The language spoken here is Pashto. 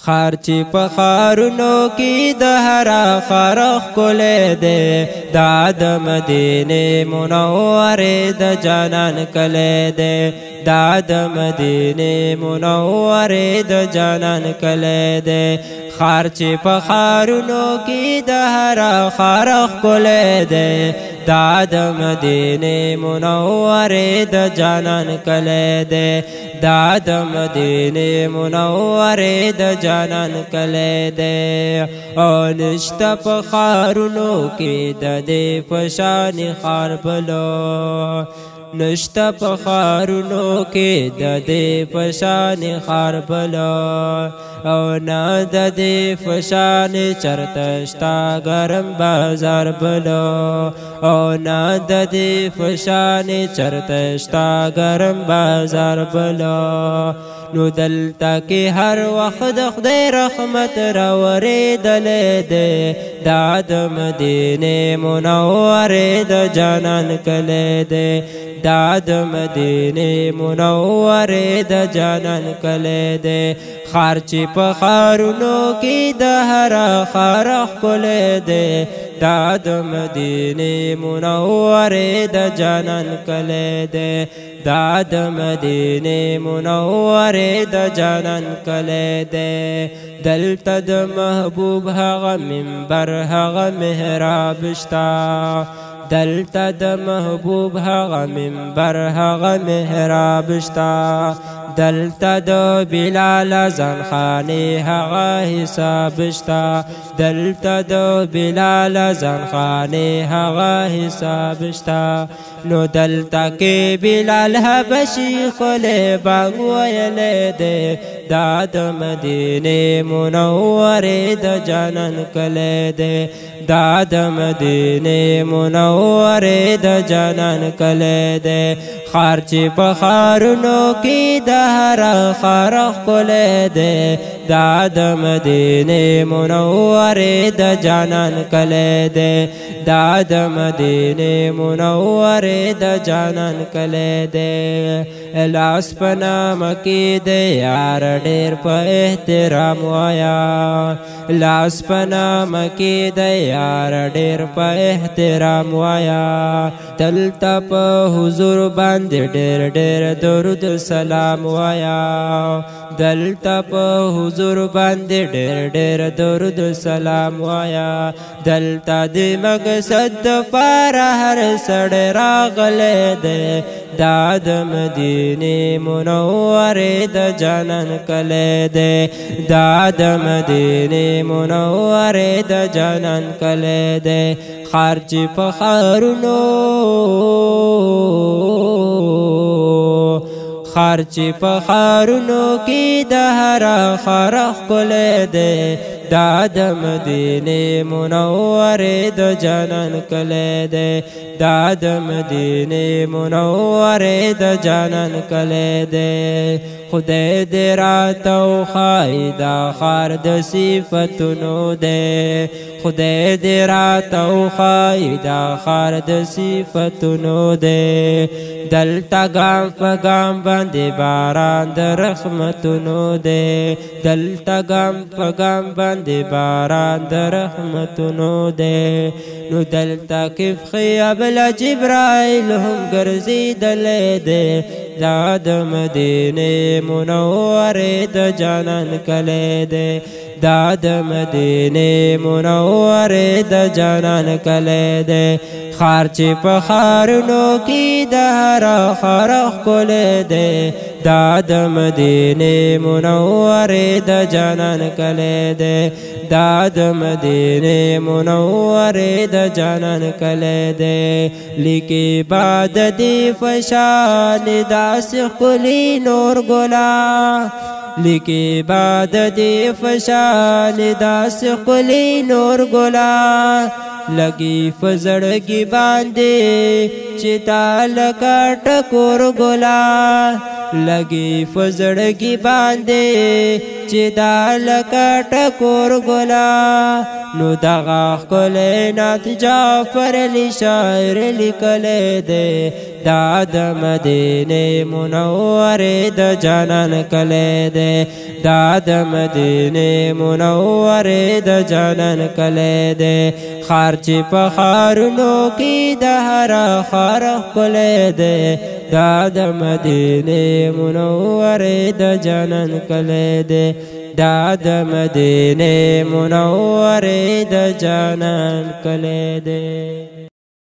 خار چې په خارونو کې د هر خار ښکلی دی دا د مدینې منورې د جانان کلی دی دا د مدینې منورې د جانان کلی دی خار چې په خارونو کې د هر خار ښکلی دی دا د مدینې منورې د جانان کلی دی دا د مدینې منورې د جانان کلی دی او نشته په خارونو کې د دې په شان خار بلو نشته په خارونو کې د دې په شان خار بلو او نه د دې په شان چرته شته ګرم بازار بلو او نه د دې په شان چرته شته ګرم بازار بلو نو دلته کې هر وخت د خدای رحمت راورېدلی دی دا د مدینې منورې د جانان کلی دی دا د مدینې منورې د جانان کلی دی خار چې په خارونو کې د هر خار ښکلی دی دا د مدینې منورې د جانان کلی دی دا د مدینې منورې د جانان کلی دی دلته د محبوب هغه منبر هغه محراب شته دلته د محبوب هغه منبر هغه محراب شته دلته د بلال اذان خانې هغه حساب شته دلته د بلال اذان خانې هغه حساب شته نو دلته کې بلال حبشي ښکلی بانګ ویلی دی دا د مدینې منورې د جانان کلی دی دا د مدینې منورې د جانان کلی دی خار چې په خارونو کې د هر خار ښکلی دی دا د مدینې منورې د جانان کلی دی دا د مدینې منورې د جانان کلی دی لاس په نامه کې د یار ډېر په احترام وایا لاس په نامه کې د یار ډېر په احترام وایا دلته په حضور باندې ډېر ډېر درود سلام وایا دلته په حضور باندې ډېر ډېر درود سلام وایا دلته د مقصد دپاره هر سړی راغلی دی دا د مدینې منورې د جانان کلی دی دا د مدینې منورې د جانان کلی دی خار چې په خارونو خار چې په خارونو کې د هر خار ښکلی دی دا د مدینې منورې د جانان کلی دی دا د مدینې منورې د جانان کلی دی خدای دې راته وښایي دا خار د صفتونو دی خدای دې راته وښایي دا خار د صفتونو دی دلته ګام په ګام باندې باران د رحمتونو دی دلته ګام په ګام باندې باران د رحمتونو دی نو دلته کفخي ابله جبرائیل هم ګرځېدلی دی دا د مدینې منورې د جانان کلی دی دا د مدینې منورې د جانان کلی دی خار چې په خارونو کې د هر خار ښکلی دی دا د مدینې منورې د جانان کلی دی دا د مدینې منورې د جانان کلی دی لیکي باد دې فشان داسې ښکلي نور ګلا لیکي باد دې فشان داسې ښکلي نور ګلا لګي فزړګي باندې چې تا لکه ټکور ګلا لګي فزړګي باندې چې دا لکه ټکور ګلا نو دغه ښکلی نعت جعفر علی شاعر لیکلی دی دا د مدینې منورې د جانان کلی دی دا د مدینې منورې د جانان کلی دی ښار چې په ښارونو کې د هر ښار ښکلی دی دا د مدینې منورې د جانان کلی دی دا د مدینې منورې د جانان کلی دی